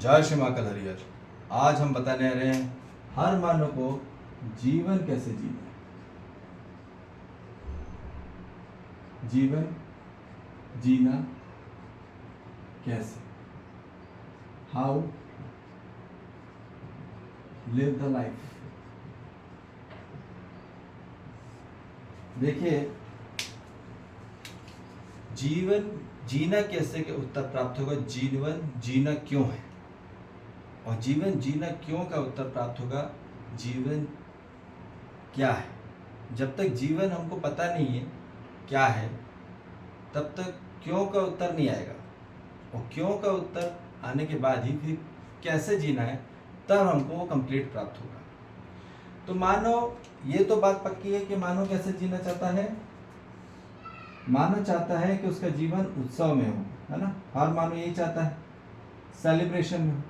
जय श्री माँ कलहरियर। आज हम बताने आ रहे हैं हर मानव को जीवन कैसे जीना है। जीवन जीना कैसे, हाउ लिव द लाइफ। देखिए, जीवन जीना कैसे के उत्तर प्राप्त होगा जीवन जीना क्यों है, और जीवन जीना क्यों का उत्तर प्राप्त होगा जीवन क्या है। जब तक जीवन हमको पता नहीं है क्या है, तब तक क्यों का उत्तर नहीं आएगा, और क्यों का उत्तर आने के बाद ही फिर कैसे जीना है, तब हमको वो कंप्लीट प्राप्त होगा। तो मानव, ये तो बात पक्की है कि मानव कैसे जीना चाहता है। मानव चाहता है कि उसका जीवन उत्सव में हो, है ना। हर मानव यही चाहता है, सेलिब्रेशन में हो,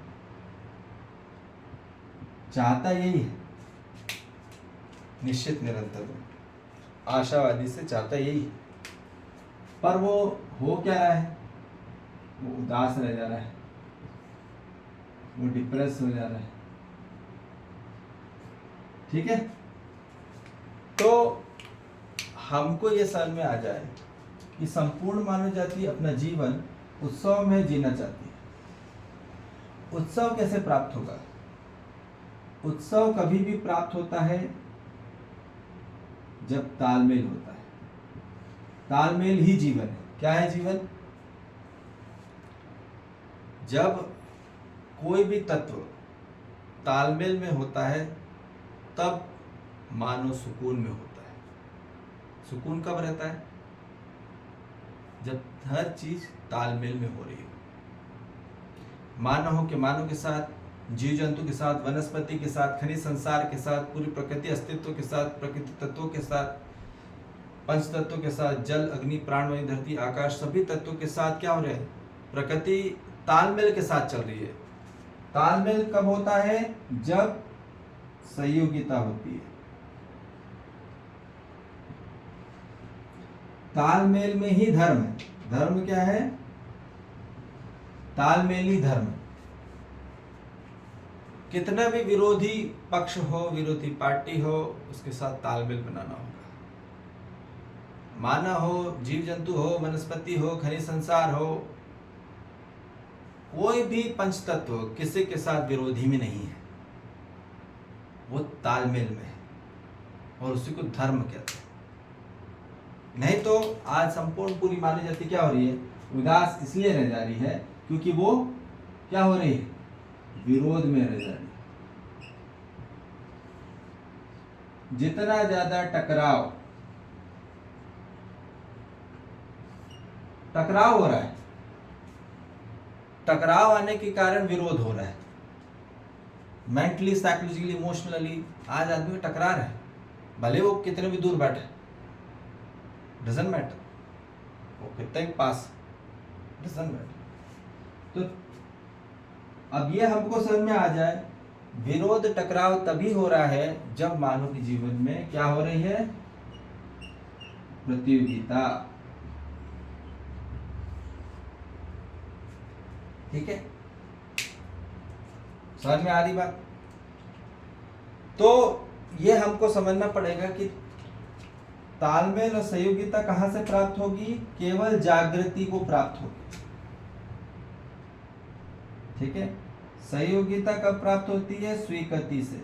चाहता यही है। निश्चित निरंतर आशावादी से चाहता यही है, पर वो हो क्या रहा है, वो उदास रह जा रहा है, वो डिप्रेस हो जा रहा है। ठीक है, तो हमको ये समझ में आ जाए कि संपूर्ण मानव जाति अपना जीवन उत्सव में जीना चाहती है। उत्सव कैसे प्राप्त होगा? उत्सव कभी भी प्राप्त होता है जब तालमेल होता है। तालमेल ही जीवन है। क्या है जीवन? जब कोई भी तत्व तालमेल में होता है तब मानव सुकून में होता है। सुकून कब रहता है? जब हर चीज तालमेल में हो रही हो। मानव के साथ, जीव जंतु के साथ, वनस्पति के साथ, खनिज संसार के साथ, पूरी प्रकृति अस्तित्व के साथ, प्रकृति तत्वों के साथ, पंच तत्वों के साथ, जल, अग्नि, प्राण, वायु, धरती, आकाश, सभी तत्वों के साथ क्या हो रहा है? प्रकृति तालमेल के साथ चल रही है। तालमेल कब होता है? जब संयोगिता होती है। तालमेल में ही धर्म है। धर्म क्या है? तालमेल ही धर्म। कितना भी विरोधी पक्ष हो, विरोधी पार्टी हो, उसके साथ तालमेल बनाना होगा। मानव हो, जीव जंतु हो, वनस्पति हो, खनिज संसार हो, कोई भी पंच तत्व किसी के साथ विरोधी में नहीं है, वो तालमेल में है, और उसी को धर्म कहते हैं। नहीं तो आज संपूर्ण पूरी मानव जाति क्या हो रही है? उदास इसलिए रह जा रही है क्योंकि वो क्या हो रही है? विरोध में रह जा रही है। जितना ज्यादा टकराव हो रहा है, टकराव आने के कारण विरोध हो रहा है। मेंटली, साइकोलॉजिकली, इमोशनली आज आदमी टकरा रहा है, भले वो कितने भी दूर बैठे, डजंट मैटर, वो कितने पास, डजंट मैटर। तो अब ये हमको समझ में आ जाए, विरोध टकराव तभी हो रहा है जब मानव के जीवन में क्या हो रही है? प्रतियोगिता। ठीक है, समझ में आ रही बात? तो ये हमको समझना पड़ेगा कि तालमेल और सहयोगिता कहां से प्राप्त होगी? केवल जागृति को प्राप्त होगी। ठीक है, सहयोगिता कब प्राप्त होती है? स्वीकृति से।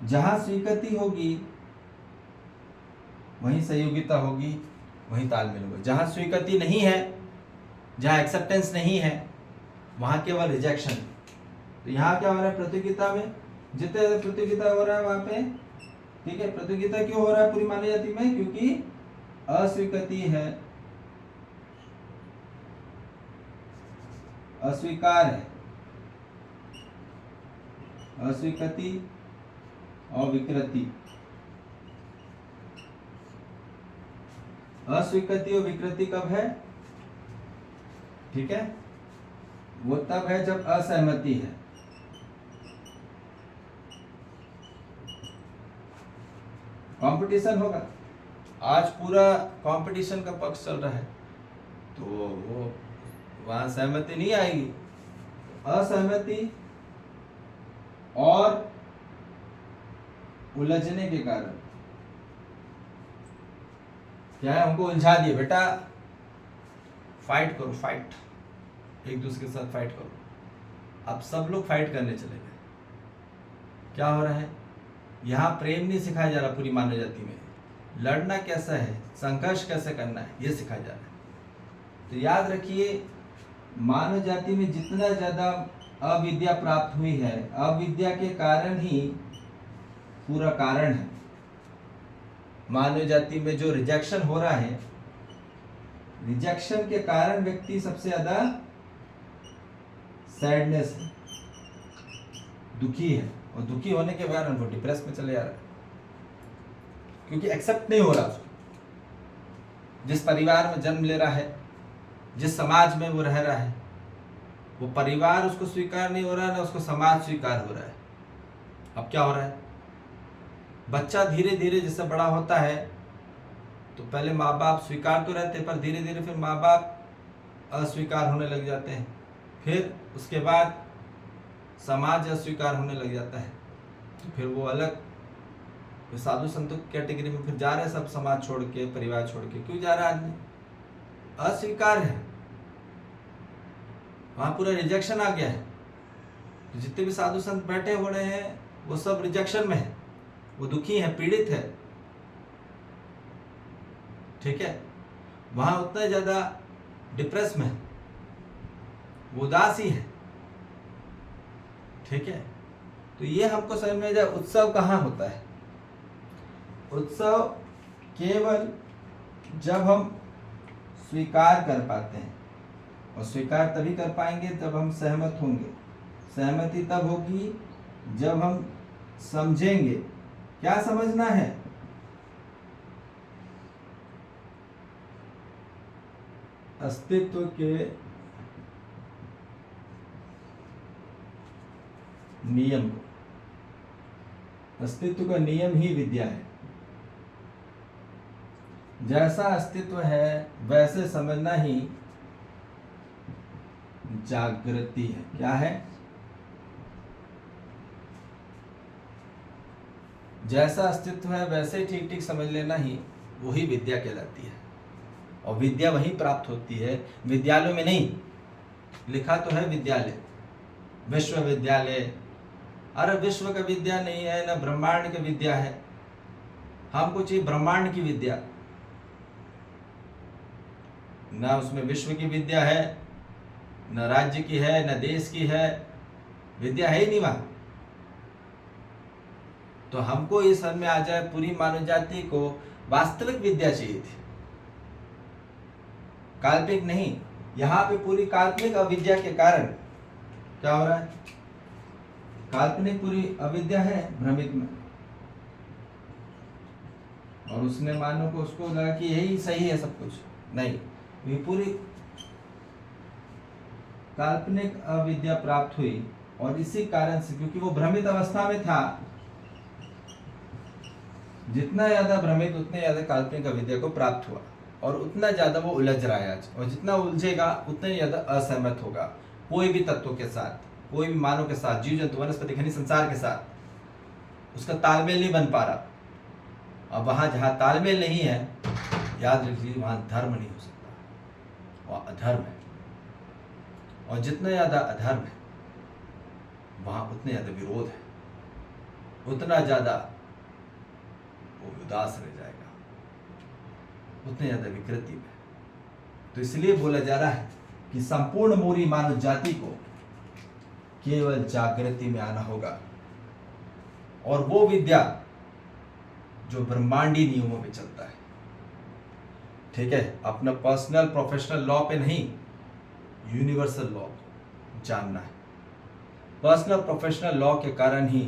जहां स्वीकृति होगी वहीं सहयोगिता होगी, वहीं तालमेल होगा। जहां स्वीकृति नहीं है, जहां एक्सेप्टेंस नहीं है, वहां केवल रिजेक्शन। तो यहाँ क्या हो रहा है? प्रतियोगिता में जितने प्रतियोगिता हो रहा है वहां पे, ठीक है, प्रतियोगिता क्यों हो रहा है पूरी मानव जाति में? क्योंकि अस्वीकृति है, अस्वीकार है। अस्वीकृति और विकृति। अस्वीकृति और विकृति कब है? ठीक है, वो तब है जब असहमति है। कंपटीशन होगा, आज पूरा कंपटीशन का पक्ष चल रहा है, तो वो वहां सहमति नहीं आएगी। असहमति और उलझने के कारण क्या है, हमको उलझा दिए, बेटा फाइट करो, फाइट, एक दूसरे के साथ फाइट करो। अब सब लोग फाइट करने चले गए। क्या हो रहा है, यहाँ प्रेम नहीं सिखाया जा रहा पूरी मानव जाति में, लड़ना कैसा है, संघर्ष कैसे करना है, ये सिखाया जा रहा है। तो याद रखिए, मानव जाति में जितना ज्यादा अविद्या प्राप्त हुई है, अविद्या के कारण ही पूरा कारण है। मानव जाति में जो रिजेक्शन हो रहा है, रिजेक्शन के कारण व्यक्ति सबसे ज्यादा सैडनेस है, दुखी है, और दुखी होने के कारण वो डिप्रेस में चले जा रहा है, क्योंकि एक्सेप्ट नहीं हो रहा उसको। जिस परिवार में जन्म ले रहा है, जिस समाज में वो रह रहा है, वो परिवार उसको स्वीकार नहीं हो रहा है, ना उसको समाज स्वीकार हो रहा है। अब क्या हो रहा है, बच्चा धीरे धीरे जैसे बड़ा होता है, तो पहले माँ बाप स्वीकार तो रहते, पर धीरे धीरे फिर माँ बाप अस्वीकार होने लग जाते हैं, फिर उसके बाद समाज अस्वीकार होने लग जाता है, तो फिर वो अलग साधु संतों की कैटेगरी में फिर जा रहे हैं सब, समाज छोड़ के, परिवार छोड़ के। क्यों जा रहा है आदमी, अस्वीकार है, वहां पूरा रिजेक्शन आ गया है। तो जितने भी साधु संत बैठे हो रहे हैं वो सब रिजेक्शन में है, वो दुखी है, पीड़ित है, ठीक है। वहां उतना ज्यादा डिप्रेस में है, वो उदासी है, ठीक है। तो ये हमको समझ में जाए, उत्सव कहाँ होता है। उत्सव केवल जब हम स्वीकार कर पाते हैं, और स्वीकार तभी कर पाएंगे जब हम सहमत होंगे। सहमति तब होगी जब हम समझेंगे। क्या समझना है, अस्तित्व के नियम को। अस्तित्व का नियम ही विद्या है। जैसा अस्तित्व है वैसे समझना ही जागृति है। क्या है, जैसा अस्तित्व है वैसे ठीक ठीक समझ लेना ही वही विद्या कहलाती है। और विद्या वहीं प्राप्त होती है, विद्यालयों में नहीं। लिखा तो है विद्यालय, विश्वविद्यालय। अरे विश्व का विद्या नहीं है, ना ब्रह्मांड की विद्या है, हमको चाहिए ब्रह्मांड की विद्या। ना उसमें विश्व की विद्या है, न राज्य की है, न देश की है, विद्या है ही नहीं वहां। तो हमको ये समझ में आ जाए, पूरी मानव जाति को वास्तविक विद्या चाहिए थी, काल्पनिक नहीं। यहाँ पे पूरी काल्पनिक अविद्या के कारण क्या हो रहा है, काल्पनिक पूरी अविद्या है भ्रमित में, और उसने मानो को उसको लगा कि यही सही है सब कुछ। नहीं, ये पूरी काल्पनिक अविद्या प्राप्त हुई, और इसी कारण से, क्योंकि वो भ्रमित अवस्था में था, जितना ज्यादा भ्रमित उतने ज्यादा काल्पनिक अविद्या को प्राप्त हुआ, और उतना ज्यादा वो उलझ रहा है आज। और जितना उलझेगा उतने ज्यादा असहमत होगा कोई भी तत्वों के साथ, कोई भी मानव के साथ, जीव जंतु वनस्पति खनिज संसार के साथ उसका तालमेल नहीं बन पा रहा। और वहां जहां तालमेल नहीं है, याद रखिए वहां धर्म नहीं हो सकता, वह अधर्म है। और जितना ज्यादा अधर्म है वहां उतने ज्यादा विरोध है, उतना ज्यादा वो उदास रह जाएगा, उतने ज्यादा विकृति में। तो इसलिए बोला जा रहा है कि संपूर्ण मूरी मानव जाति को केवल जागृति में आना होगा, और वो विद्या जो ब्रह्मांडी नियमों में चलता है, ठीक है। अपना पर्सनल प्रोफेशनल लॉ पे नहीं, यूनिवर्सल लॉ जानना है। पर्सनल प्रोफेशनल लॉ के कारण ही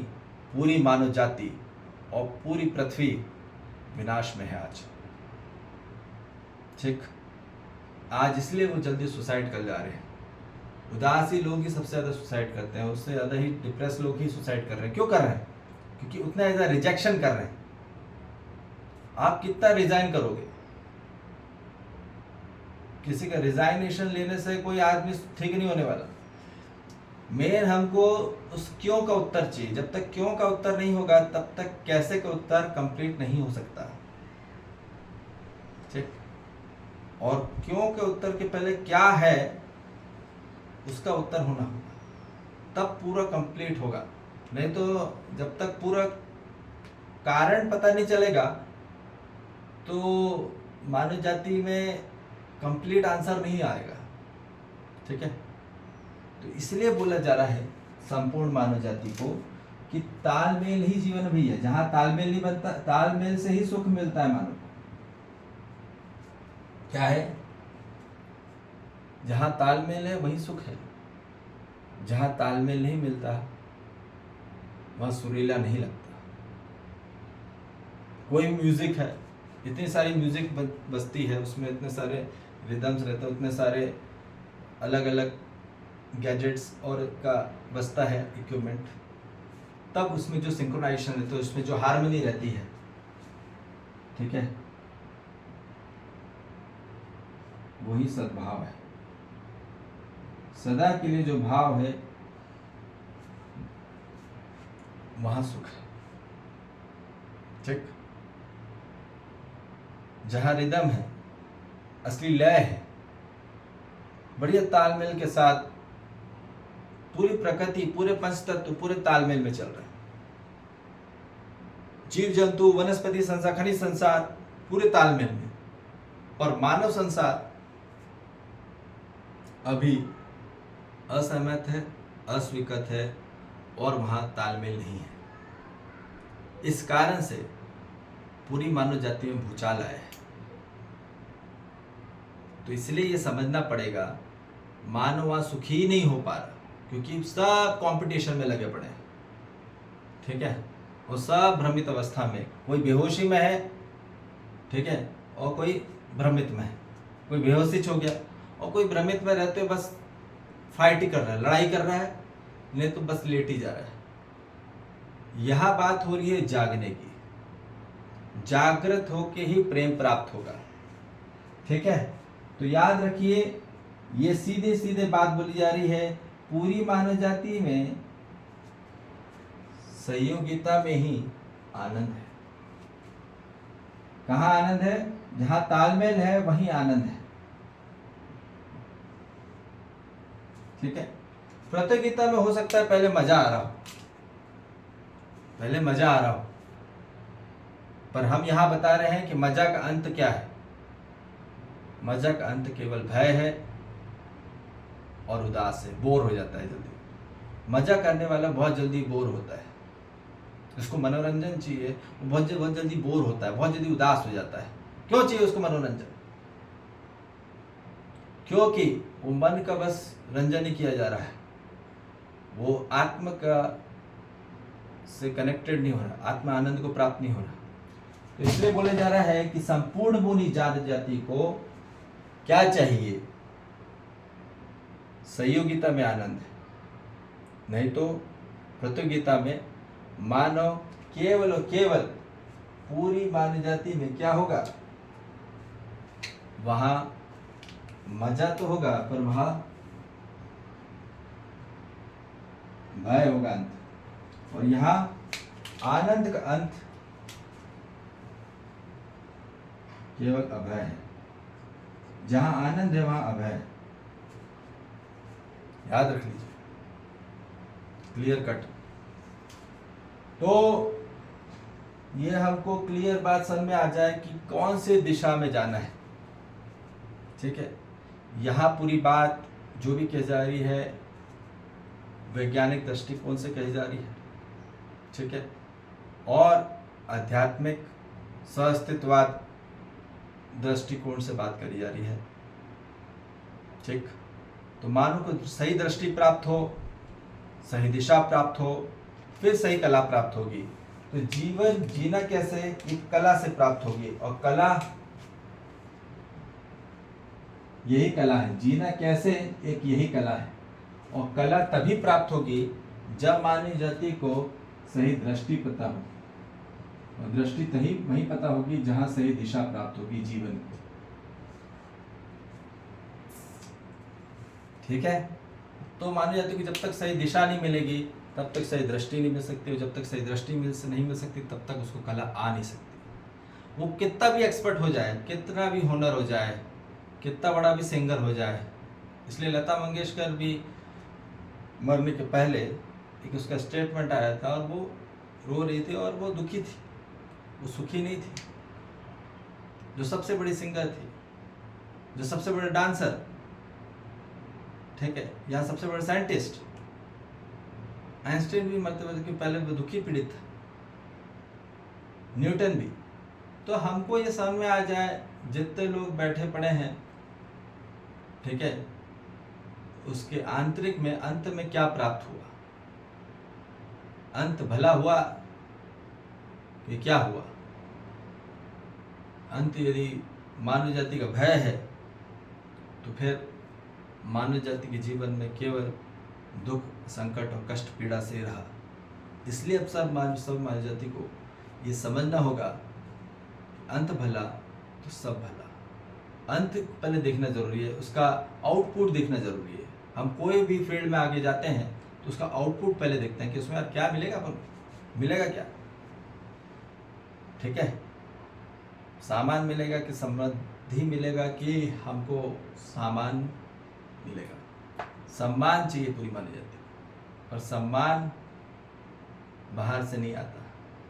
पूरी मानव जाति और पूरी पृथ्वी विनाश में है आज, ठीक। आज इसलिए वो जल्दी सुसाइड कर जा रहे हैं। उदासी लोग ही सबसे ज़्यादा सुसाइड करते हैं, उससे ज़्यादा ही डिप्रेस लोग ही सुसाइड कर रहे हैं। क्यों कर रहे हैं, क्योंकि उतना ज़्यादा रिजेक्शन कर रहे हैं। आप कितना रिजाइन करोगे, किसी का रिजाइनेशन लेने से कोई आदमी ठीक नहीं होने वाला। मेन हमको उस क्यों का उत्तर चाहिए। जब तक क्यों का उत्तर नहीं होगा तब तक कैसे का उत्तर कंप्लीट नहीं हो सकता। ठीक। और क्यों के उत्तर के पहले क्या है उसका उत्तर होना होगा, तब पूरा कंप्लीट होगा। नहीं तो जब तक पूरा कारण पता नहीं चलेगा तो मानव जाति में कंप्लीट आंसर नहीं आएगा। ठीक है। तो इसलिए बोला जा रहा है संपूर्ण मानव जाति को कि तालमेल ही जीवन भी है। जहां तालमेल नहीं बनता, तालमेल से ही सुख मिलता है मानव को। क्या है? जहां तालमेल है वही सुख है। जहां तालमेल नहीं मिलता वहां सुरीला नहीं लगता। कोई म्यूजिक है, इतनी सारी म्यूजिक बजती है, उसमें इतने सारे रिदम्स रहते हैं, उतने सारे अलग अलग गैजेट्स और का बजता है इक्विपमेंट, तब उसमें जो सिंक्रोनाइजेशन रहता है, उसमें जो हार्मनी रहती है, ठीक है, वही सद्भाव है। सदा के लिए जो भाव है वहां सुख है। ठीक। जहां रिदम है, असली लय है, बढ़िया तालमेल के साथ पूरी प्रकृति, पूरे पंचतत्व पूरे तालमेल में चल रहे हैं। जीव जंतु, वनस्पति संसार, खनिज संसार पूरे तालमेल में, और मानव संसार अभी असहमत है, अस्वीकृत है और वहां तालमेल नहीं है। इस कारण से पूरी मानव जाति में भूचाल आया है। तो इसलिए ये समझना पड़ेगा मानव वहां सुखी ही नहीं हो पा रहा, क्योंकि सब कंपटीशन में लगे पड़े हैं। ठीक है। और सब भ्रमित अवस्था में, कोई बेहोशी में है, ठीक है, और कोई भ्रमित में है। कोई बेहोशी हो गया और कोई भ्रमित में रहते बस फाइट ही कर रहा है, लड़ाई कर रहा है, नहीं तो बस लेट ही जा रहा है। यह बात हो रही है जागने की। जागृत होके ही प्रेम प्राप्त होगा। ठीक है। तो याद रखिए, ये सीधे सीधे बात बोली जा रही है, पूरी मानव जाति में सहयोगिता में ही आनंद है। कहाँ आनंद है? जहां तालमेल है वहीं आनंद है। ठीक है। प्रतियोगिता में हो सकता है पहले मजा आ रहा हो, पर हम यहां बता रहे हैं कि मजा का अंत क्या है? मजा का अंत केवल भय है और उदास है, बोर हो जाता है जल्दी। मजा करने वाला बहुत जल्दी बोर होता है, उसको मनोरंजन चाहिए, वो बहुत जल्दी बोर होता है, बहुत जल्दी उदास हो जाता है। क्यों चाहिए उसको मनोरंजन? क्योंकि वो मन का बस रंजन ही किया जा रहा है, वो आत्म का से कनेक्टेड नहीं हो रहा, आत्मा आनंद को प्राप्त नहीं हो रहा। तो इसलिए बोले जा रहा है कि संपूर्ण मुनि जाति को क्या चाहिए? सहयोगिता में आनंद है, नहीं तो प्रतियोगिता में मानव केवल और केवल पूरी मानव जाति में क्या होगा? वहां मजा तो होगा पर वहां भय होगा अंत, और यहां आनंद का अंत केवल अभय है। जहां आनंद है वहां अभय है। याद रख लीजिए, क्लियर कट। तो ये हमको क्लियर बात समझ में आ जाए कि कौन से दिशा में जाना है। ठीक है। यहाँ पूरी बात जो भी कही जा रही है वैज्ञानिक दृष्टिकोण से कही जा रही है। ठीक है। और आध्यात्मिक सहअस्तित्ववाद दृष्टिकोण से बात करी जा रही है। ठीक। तो मानव को सही दृष्टि प्राप्त हो, सही दिशा प्राप्त हो, फिर सही कला प्राप्त होगी। तो जीवन जीना कैसे? एक कला से प्राप्त होगी, और कला यही कला है। जीना कैसे? एक यही कला है। और कला तभी प्राप्त होगी जब मानव जाति को सही दृष्टि पता हो, और दृष्टि तभी वहीं पता होगी जहां सही दिशा प्राप्त होगी जीवन को। ठीक है। तो मानव जाति को जब तक सही दिशा नहीं मिलेगी तब तक सही दृष्टि नहीं मिल सकती, और जब तक सही दृष्टि नहीं मिल सकती तब तक उसको कला आ नहीं सकती। वो कितना भी एक्सपर्ट हो जाए, कितना भी हुनर हो जाए, कितना बड़ा भी सिंगर हो जाए। इसलिए लता मंगेशकर भी मरने के पहले एक उसका स्टेटमेंट आया था, और वो रो रही थी और वो दुखी थी, वो सुखी नहीं थी। जो सबसे बड़ी सिंगर थी, जो सबसे बड़े डांसर, ठीक है, यहाँ सबसे बड़े साइंटिस्ट, आइंस्टाइन भी मरते वक्त के पहले वो दुखी पीड़ित था, न्यूटन भी। तो हमको ये समझ में आ जाए, जितने लोग बैठे पड़े हैं, ठीक है, उसके आंतरिक में अंत में क्या प्राप्त हुआ, अंत भला हुआ कि क्या हुआ। अंत यदि मानव जाति का भय है तो फिर मानव जाति के जीवन में केवल दुख, संकट और कष्ट, पीड़ा से रहा। इसलिए अब सब मानव जाति को ये समझना होगा, अंत भला तो सब भला। अंत पहले देखना जरूरी है, उसका आउटपुट देखना जरूरी है। हम कोई भी फील्ड में आगे जाते हैं तो उसका आउटपुट पहले देखते हैं कि उसमें यार क्या मिलेगा, अपन मिलेगा क्या, ठीक है, सामान मिलेगा कि समृद्धि मिलेगा कि हमको सामान मिलेगा। सम्मान चाहिए पूरी मानी जाती है, और सम्मान बाहर से नहीं आता,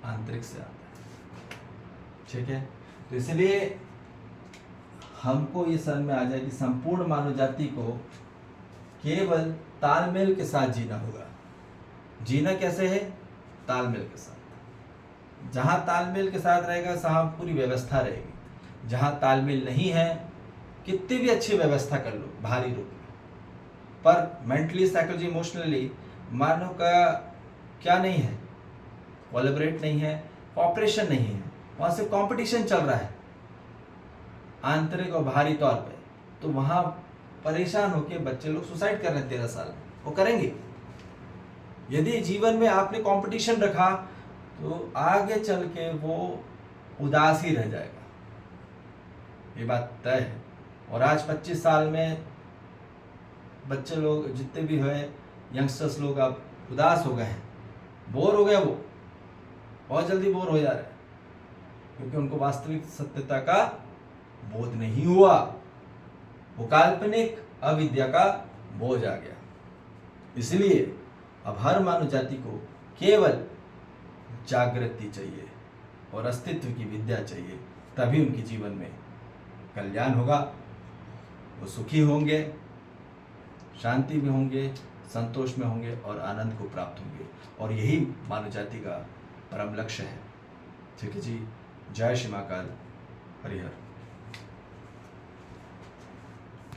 आंतरिक से आता है, ठीक है। तो इसलिए हमको ये समझ में आ जाए कि संपूर्ण मानव जाति को केवल तालमेल के साथ जीना होगा। जीना कैसे है? तालमेल के साथ। जहाँ तालमेल के साथ रहेगा वहाँ पूरी व्यवस्था रहेगी। जहाँ तालमेल नहीं है, कितनी भी अच्छी व्यवस्था कर लो भारी रूप में, पर मेंटली, साइकोलॉजी, इमोशनली मानव का क्या नहीं है, कोलैबोरेट नहीं है, कॉपरेशन नहीं है, वहाँ से कंपटीशन चल रहा है आंतरिक और बाहरी तौर पे। तो वहाँ परेशान होकर बच्चे लोग सुसाइड कर रहे हैं 13 साल में, वो करेंगे। यदि जीवन में आपने कंपटीशन रखा तो आगे चल के वो उदास ही रह जाएगा, ये बात तय है। और आज 25 साल में बच्चे लोग जितने भी हुए, यंगस्टर्स लोग अब उदास हो गए हैं, बोर हो गए, वो बहुत जल्दी बोर हो जा रहे हैं, क्योंकि उनको वास्तविक सत्यता का बोध नहीं हुआ, वो काल्पनिक अविद्या का बोझ आ गया। इसलिए अब हर मानव जाति को केवल जागृति चाहिए और अस्तित्व की विद्या चाहिए, तभी उनके जीवन में कल्याण होगा, वो सुखी होंगे, शांति में होंगे, संतोष में होंगे और आनंद को प्राप्त होंगे। और यही मानव जाति का परम लक्ष्य है। ठीक है जी। जय श्री महाकाल। हरिहर।